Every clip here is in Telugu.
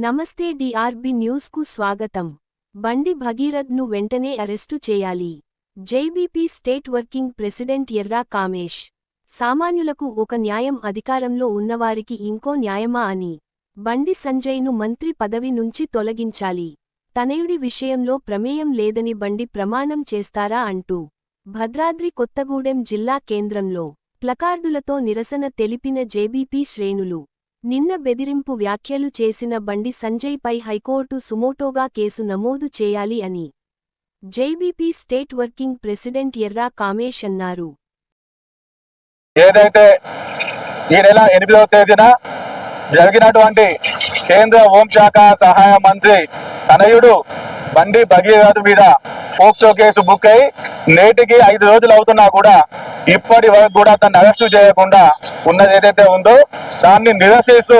నమస్తే డిఆర్బి న్యూస్ కు స్వాగతం. బండి భగీరథ్ ను వెంటనే అరెస్టు చేయాలి. జేబీపీ స్టేట్ వర్కింగ్ ప్రెసిడెంట్ ఎర్రా కామేష్. సామాన్యులకు ఒక న్యాయం, అధికారంలో ఉన్నవారికి ఇంకో న్యాయమా అని బండి సంజయ్ ను మంత్రి పదవి నుంచి తొలగించాలి. తనయుడి విషయంలో ప్రమేయం లేదని బండి ప్రమాణం చేస్తారా అంటూ భద్రాద్రి కొత్తగూడెం జిల్లా కేంద్రంలో ప్లకార్డులతో నిరసన తెలిపిన జేబీపీ శ్రేణులు నిన్న బెదిరింపు వ్యాఖ్యలు చేసిన బండి సంజయ్ పై హైకోర్టు సుమోటోగా కేసు నమోదు చేయాలి అని జేబీపీ స్టేట్ వర్కింగ్ ప్రెసిడెంట్ ఎర్రా కామేష్ అన్నారు. ఏదైతే ఈ నెల 8వ తేదీన జరిగినటువంటి కేంద్ర హోంశాఖ సహాయ మంత్రి తనయుడు బండి భగీరథ్ మీద పోక్సో కేసు బుక్ అయి నేటికి 5 రోజులు అవుతున్నా కూడా ఇప్పటి వరకు కూడా తను అరెస్టు చేయకుండా ఉన్నది ఏదైతే ఉందో దాన్ని నిరసిస్తూ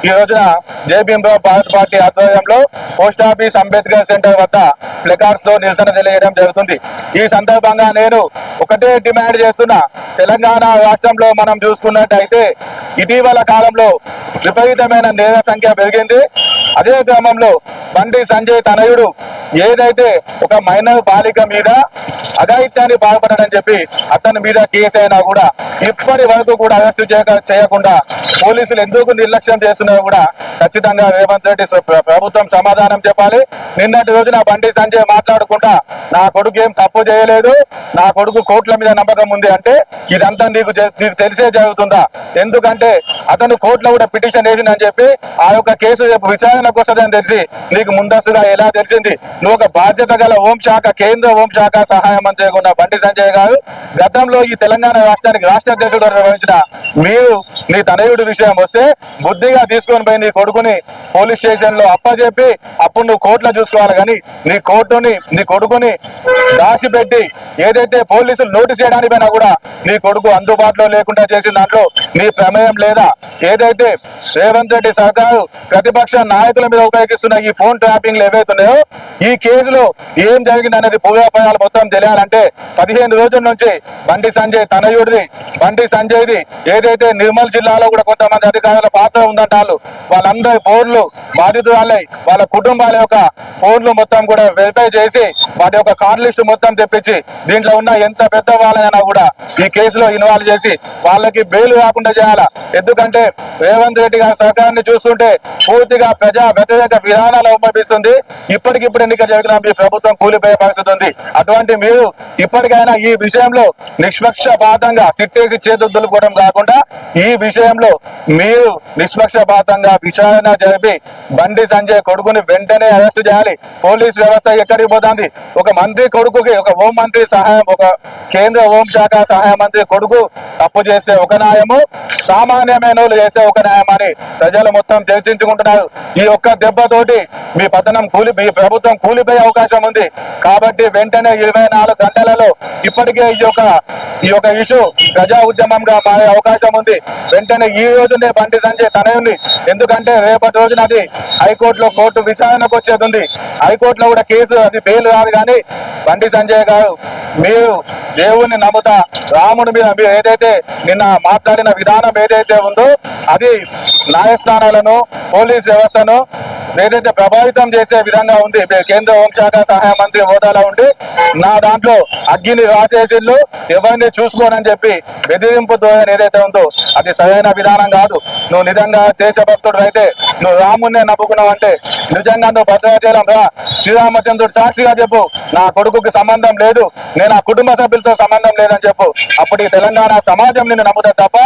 ఈ రోజున జేబీఎంరావు భారత్ పార్టీ ఆధ్వర్యంలో పోస్టాఫీస్ అంబేద్కర్ సెంటర్ వద్ద ప్లకార్డ్స్ తో నిరసన తెలియజేయడం జరుగుతుంది. ఈ సందర్భంగా నేను ఒకటే డిమాండ్ చేస్తున్నా, తెలంగాణ రాష్ట్రంలో మనం చూసుకున్నట్టయితే ఇటీవల కాలంలో విపరీతమైన నేర సంఖ్య పెరిగింది. అదే క్రమంలో బండి సంజయ్ తనయుడు ఏదైతే ఒక మైనర్ బాలిక మీద అఘాయిత్యాన్ని పాల్పడని చెప్పి అతని మీద కేసు అయినా కూడా ఇప్పటి వరకు కూడా అరెస్టు చేయకుండా పోలీసులు ఎందుకు నిర్లక్ష్యం చేస్తున్నారో కూడా ఖచ్చితంగా రేవంత్ రెడ్డి ప్రభుత్వం సమాధానం చెప్పాలి. నిన్నటి రోజున బండి సంజయ్ మాట్లాడుకుంటా నా కొడుకు ఏం తప్పు చేయలేదు, నా కొడుకు కోర్టుల మీద నమ్మకం ఉంది అంటే ఇదంతా నీకు తెలిసే జరుగుతుందా? ఎందుకంటే అతను కోర్టులో కూడా పిటిషన్ వేసిందని చెప్పి ఆ యొక్క కేసు విచారణకు వస్తుందని తెలిసి నీకు ముందస్తుగా ఎలా తెలిసింది? నువ్వు ఒక బాధ్యత గల హోంశాఖ కేంద్ర హోంశాఖ సహాయ మంత్రిగా ఉన్న బండి సంజయ్ గారు గతంలో ఈ తెలంగాణ రాష్ట్రానికి రాష్ట్ర అధ్యక్షుడు నిర్వహించిన మీరు నీ తనయుడి విషయం వస్తే బుద్ధిగా తీసుకొని పోయి నీ కొడుకుని పోలీస్ స్టేషన్ లో అప్పచెప్పి అప్పుడు నువ్వు కోర్టులో చూసుకోవాలి. కానీ నీ కొడుకుని దాచిపెట్టి ఏదైతే పోలీసులు నోటీస్ చేయడానికి పోయినా కూడా నీ కొడుకు అందుబాటులో లేకుండా చేసిన దాంట్లో నీ ప్రమేయం లేదా? ఏదైతే రేవంత్ రెడ్డి సర్కారు ప్రతిపక్ష నాయకుల మీద ఉపయోగిస్తున్న ఈ ఫోన్ ట్రాపింగ్లు ఏవైతున్నాయో ఈ కేసులో ఏం జరిగింది అనేది పూర్వాపరాలు మొత్తం తెలియాలంటే 15 రోజుల నుంచి బండి సంజయ్ తనయుడిది బండి సంజయ్ది ఏదైతే నిర్మల్ జిల్లాలో కూడా కొంతమంది అధికారుల పాత్ర ఉందంటారు. వాళ్ళందరి ఫోన్లు బాధితురాలై వాళ్ళ కుటుంబాల యొక్క ఫోన్లు మొత్తం కూడా వెరిఫై చేసి వాటి యొక్క కాల్ లిస్ట్ మొత్తం తెప్పించి దీంట్లో ఉన్న ఎంత పెద్ద వాళ్ళైనా కూడా ఈ కేసులో ఇన్వాల్వ్ చేసి వాళ్ళకి బెయిల్ రాకుండా చేయాలా. ఎందుకంటే రేవంత్ రెడ్డి గారి సర్కారాన్ని చూస్తుంటే పూర్తిగా ప్రజా వ్యతిరేక విధానాలు ఉపయోగిస్తుంది. ఇప్పటికిప్పుడు ఎన్నిక జరిగిన మీ ప్రభుత్వం కూలిపోయే పరిస్థితి ఉంది. అటువంటి మీరు ఇప్పటికైనా ఈ విషయంలో నిష్పక్షపాతంగా సిట్టేసి చేతులు దులుపుకోవడం కాకుండా ఈ విషయంలో మీరు నిష్పక్షపాతంగా విచారణ జరిపి బండి సంజయ్ కొడుకుని వెంటనే అరెస్టు చేయాలి. పోలీస్ వ్యవస్థ ఎక్కడికి పోతుంది? ఒక మంత్రి కొడుకుకి, ఒక హోం మంత్రి సహాయం, ఒక కేంద్ర హోంశాఖ సహాయ మంత్రి కొడుకు తప్పు చేస్తే ఒక న్యాయము, సామాన్యమైన వాళ్ళు చేస్తే ఒక న్యాయం అని ప్రజలు మొత్తం చర్చించుకుంటున్నారు. ఈ ఒక్క దెబ్బతోటి మీ ప్రభుత్వం కూలిపోయే అవకాశం ఉంది. కాబట్టి వెంటనే 24 గంటలలో ఇప్పటికే ఈ యొక్క ఇష్యూ ప్రజా ఉద్యమంగా మారే అవకాశం ఉంది. వెంటనే ఈ రోజునే బండి సంజయ్ తనయుంది. ఎందుకంటే రేపటి రోజున అది హైకోర్టులో కోర్టు విచారణకు వచ్చేది ఉంది. హైకోర్టులో కూడా కేసు అది బెయిల్ రాదు. కానీ బండి సంజయ్ గారు మీరు దేవుణ్ణి నమ్ముతా రాముడి మీద మీరు ఏదైతే నిన్న మాట్లాడిన విధానం ఏదైతే ఉందో అది న్యాయస్థానాలను పోలీస్ వ్యవస్థను ఏదైతే ప్రభావితం చేసే విధంగా ఉంది. కేంద్ర హోంశాఖ సహాయ మంత్రి హోదాలో ఉండి నా దాంట్లో అగ్గిని రాసేసిళ్ళు ఎవరిని చూసుకోనని చెప్పి బెదిరింపు ధోరణి ఏదైతే ఉందో అది సరైన విధానం కాదు. నువ్వు నిజంగా దేశభక్తుడు అయితే నువ్వు రామున్నే నమ్ముకున్నావు అంటే నిజంగా నువ్వు భద్రాచలం రా, శ్రీరామచంద్రుడు సాక్షిగా చెప్పు నా కొడుకుకి సంబంధం లేదు, నేను ఆ కుటుంబ సభ్యులతో సంబంధం లేదని చెప్పు. అప్పుడు ఈ తెలంగాణ సమాజం నిన్ను నమ్ముతుంది తప్ప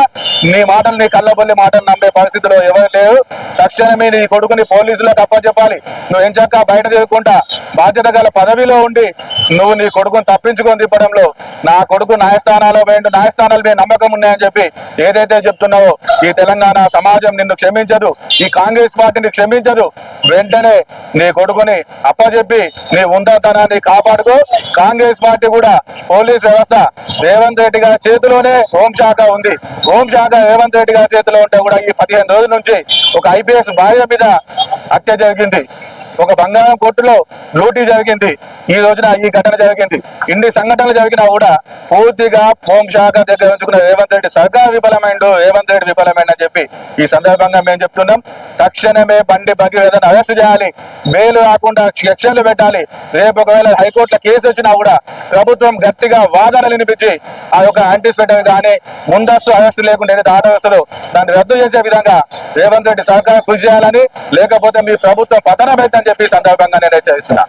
నీ మాటలు, నీ కళ్ళబొల్లి మాటలు నమ్మే పరిస్థితిలో ఎవరు లేరు. తక్షణమే నీ కొడుకుని పోలీసులకు అప్పచెప్పాలి. నువ్వు ఎంచక్క బయట తిరుగుకుంటా బాధ్యత గల పదవిలో ఉండి నువ్వు నీ కొడుకుని తప్పించుకొని తిప్పడంలో నా కొడుకు న్యాయస్థానాల మీద నమ్మకం ఉన్నాయని చెప్పి ఏదైతే చెప్తున్నావో ఈ తెలంగాణ సమాజం నిన్ను క్షమించదు, ఈ కాంగ్రెస్ పార్టీని క్షమించదు. వెంటనే నీ కొడుకుని అప్పచెప్పి నీ ఉందతనాన్ని కాపాడుకో. కాంగ్రెస్ పార్టీ కూడా పోలీస్ వ్యవస్థ రేవంత్ రెడ్డి గారి చేతిలోనే హోంశాఖ ఉంది. హోంశాఖ రేవంత్ రెడ్డి గారి చేతిలో ఉంటే కూడా ఈ 15 రోజుల నుంచి ఒక IPS భార్య మీద హత్య జరిగింది. ఒక బంగారం కొట్టులో లూటీ జరిగింది, ఈ రోజున ఈ ఘటన జరిగింది. ఇన్ని సంఘటనలు జరిగినా కూడా పూర్తిగా హోంశాఖ దగ్గర ఉంచుకున్న రేవంత్ రెడ్డి సర్కార్ విఫలమైండు, రేవంత్ రెడ్డి విఫలమైంది అని చెప్పి ఈ సందర్భంగా మేము చెప్తున్నాం. తక్షణమే బండి భగీరథను అరెస్ట్ చేయాలి, బెయిల్ రాకుండా శిక్షలు పెట్టాలి. రేపు ఒకవేళ హైకోర్టులో కేసు వచ్చినా కూడా ప్రభుత్వం గట్టిగా వాదనలు వినిపించి ఆ యొక్క యాంటిసిపేటరీ కానీ ముందస్తు అరెస్టు లేకుండా ఏదైతే ఆర్డర్ వస్తుందో దాన్ని రద్దు చేసే విధంగా రేవంత్ రెడ్డి సర్కార్ కృషి చేయాలని, లేకపోతే మీ ప్రభుత్వం పతనం పెట్టని చెప్పి సందర్భంగా నేను హెచ్చరిస్తున్నా.